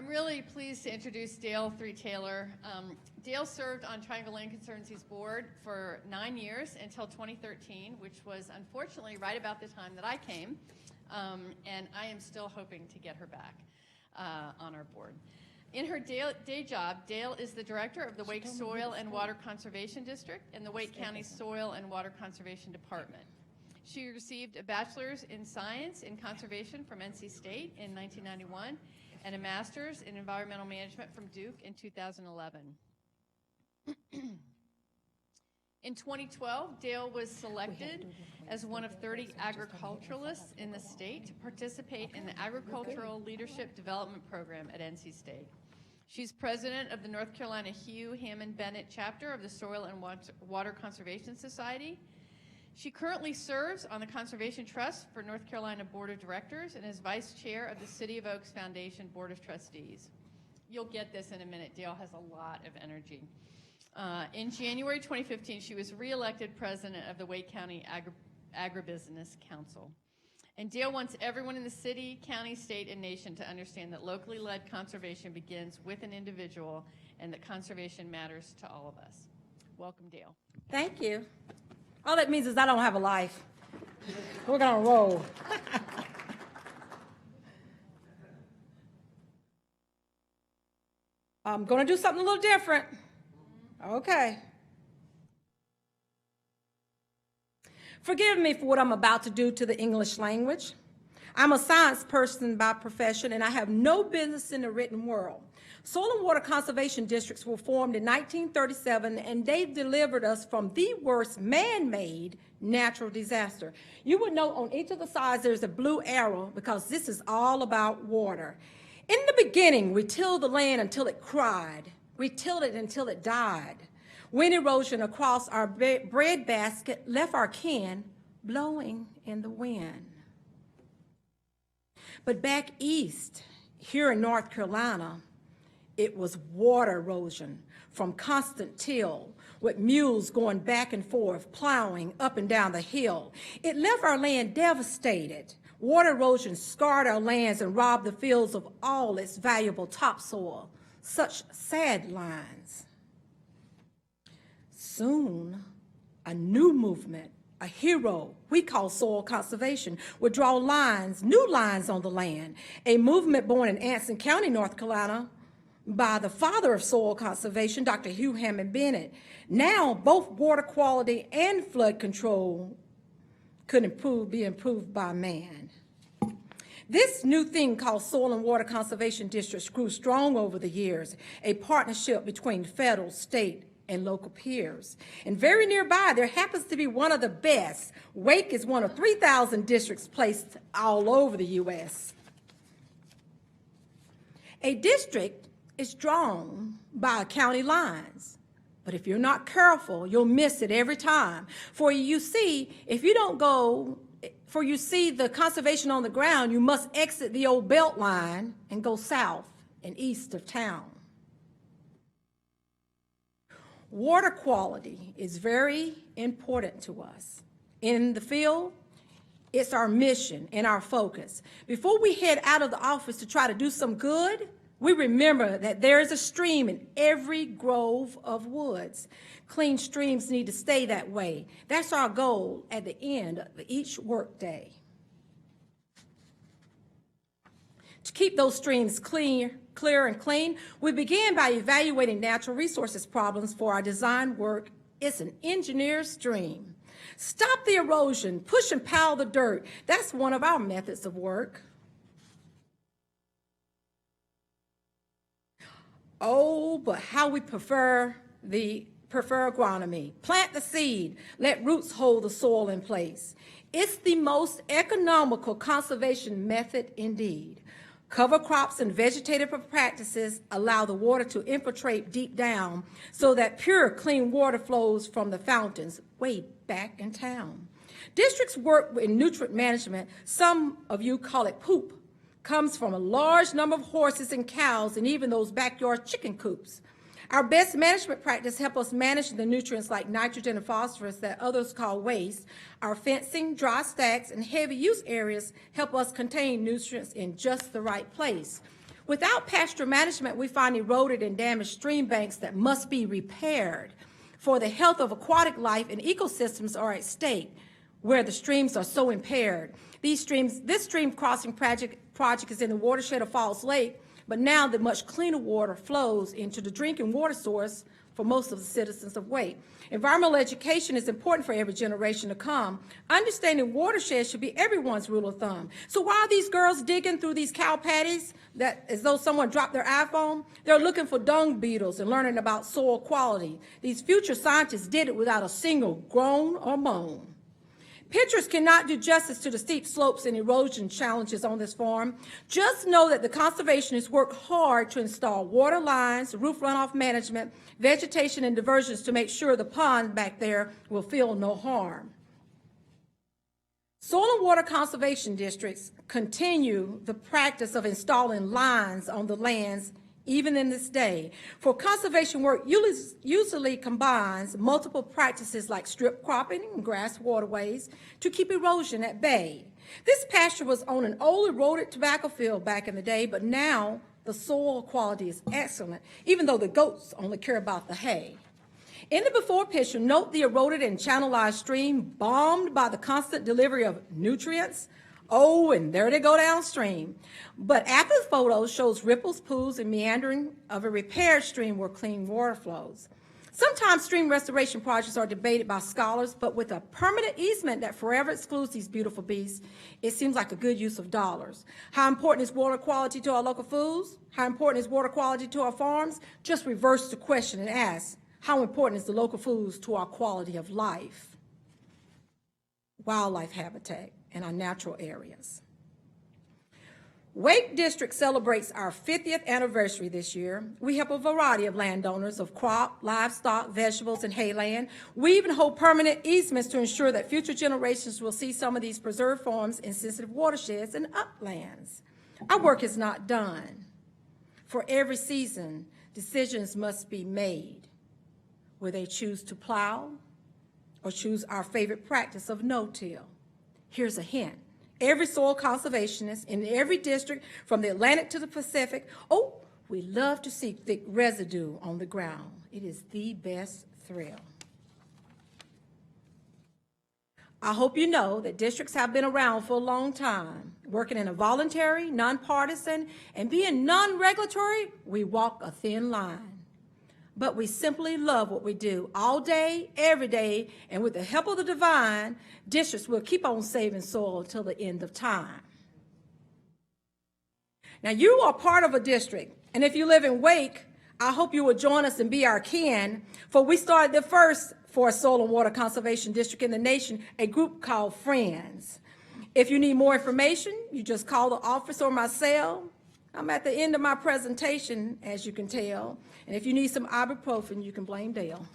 I'm really pleased to introduce Dale Taylor. Dale served on Triangle Land Conservancy's board for 9 years until 2013, which was unfortunately right about the time that I came, and I am still hoping to get her back on our board. In her day job, Dale is the director of the Wake Soil and Water Conservation District and the Wake County Soil and Water Conservation Department. She received a bachelor's in science in conservation from NC State in 1991 and a master's in environmental management from Duke in 2011. In 2012, Dale was selected as one of 30 agriculturalists in the state to participate in the Agricultural Leadership Development Program at NC State. She's president of the North Carolina Hugh Hammond Bennett chapter of the Soil and Water Conservation Society. She currently serves on the Conservation Trust for North Carolina Board of Directors and is vice chair of the City of Oaks Foundation Board of Trustees. You'll get this in a minute. Dale has a lot of energy. In January 2015, she was re-elected president of the Wake County Agribusiness Council. And Dale wants everyone in the city, county, state, and nation to understand that locally led conservation begins with an individual and that conservation matters to all of us. Welcome, Dale. Thank you. All that means is I don't have a life. We're gonna roll. I'm gonna do something a little different. Okay. Forgive me for what I'm about to do to the English language. I'm a science person by profession, and I have no business in the written world. Soil and water conservation districts were formed in 1937, and they delivered us from the worst man-made natural disaster. You would note on each of the sides there's a blue arrow because this is all about water. In the beginning, we tilled the land until it cried. We tilled it until it died. Wind erosion across our bread basket left our kin blowing in the wind. But back east, here in North Carolina, it was water erosion from constant till, with mules going back and forth, plowing up and down the hill. It left our land devastated. Water erosion scarred our lands and robbed the fields of all its valuable topsoil. Such sad lines. Soon, a new movement, a hero we call soil conservation, would draw lines, new lines on the land. A movement born in Anson County, North Carolina, by the father of soil conservation, Dr. Hugh Hammond Bennett. Now, both water quality and flood control could be improved by man. This new thing called Soil and Water Conservation Districts grew strong over the years, a partnership between federal, state, and local peers. And very nearby, there happens to be one of the best. Wake is one of 3,000 districts placed all over the U.S. A district is drawn by county lines, but if you're not careful, you'll miss it every time. For you see, if you don't go, for you see the conservation on the ground, you must exit the old belt line and go south and east of town. Water quality is very important to us. In the field, it's our mission and our focus. Before we head out of the office to try to do some good, we remember that there is a stream in every grove of woods. Clean streams need to stay that way. That's our goal at the end of each workday. To keep those streams clear and clean, we began by evaluating natural resources problems for our design work. It's an engineered stream. Stop the erosion, push and pile the dirt. That's one of our methods of work. Oh, but how we prefer agronomy. Plant the seed, let roots hold the soil in place. It's the most economical conservation method indeed. Cover crops and vegetative practices allow the water to infiltrate deep down so that pure, clean water flows from the fountains way back in town. Districts work in nutrient management. Some of you call it poop. Comes from a large number of horses and cows and even those backyard chicken coops. Our best management practice help us manage the nutrients like nitrogen and phosphorus that others call waste. Our fencing, dry stacks, and heavy use areas help us contain nutrients in just the right place. Without pasture management, we find eroded and damaged stream banks that must be repaired. For the health of aquatic life and ecosystems are at stake where the streams are so impaired. This stream crossing project is in the watershed of Falls Lake, but now the much cleaner water flows into the drinking water source for most of the citizens of Wake. Environmental education is important for every generation to come. Understanding watersheds should be everyone's rule of thumb. So why are these girls digging through these cow patties as though someone dropped their iPhone? They're looking for dung beetles and learning about soil quality. These future scientists did it without a single groan or moan. Pictures cannot do justice to the steep slopes and erosion challenges on this farm. Just know that the conservationists work hard to install water lines, roof runoff management, vegetation, and diversions to make sure the pond back there will feel no harm. Soil and water conservation districts continue the practice of installing lines on the lands even in this day. For conservation work usually combines multiple practices like strip cropping and grass waterways to keep erosion at bay. This pasture was on an old eroded tobacco field back in the day, but now the soil quality is excellent, even though the goats only care about the hay. In the before picture, note the eroded and channelized stream bombed by the constant delivery of nutrients. Oh, and there they go downstream. But after the photo shows ripples, pools, and meandering of a repaired stream where clean water flows. Sometimes stream restoration projects are debated by scholars, but with a permanent easement that forever excludes these beautiful beasts, it seems like a good use of dollars. How important is water quality to our local foods? How important is water quality to our farms? Just reverse the question and ask, how important is the local foods to our quality of life, wildlife habitat, and our natural areas? Wake District celebrates our 50th anniversary this year. We help a variety of landowners of crop, livestock, vegetables, and hayland. We even hold permanent easements to ensure that future generations will see some of these preserved farms in sensitive watersheds and uplands. Our work is not done. For every season, decisions must be made. Will they choose to plow or choose our favorite practice of no-till? Here's a hint. Every soil conservationist in every district from the Atlantic to the Pacific, oh, we love to see thick residue on the ground. It is the best thrill. I hope you know that districts have been around for a long time. Working in a voluntary, nonpartisan, and being non-regulatory, we walk a thin line. But we simply love what we do all day, every day, and with the help of the divine, districts will keep on saving soil till the end of time. Now, you are part of a district, and if you live in Wake, I hope you will join us and be our kin, for we started the first for a soil and water conservation district in the nation, a group called Friends. If you need more information, you just call the office or my cell. I'm at the end of my presentation, as you can tell. And if you need some ibuprofen, you can blame Dale.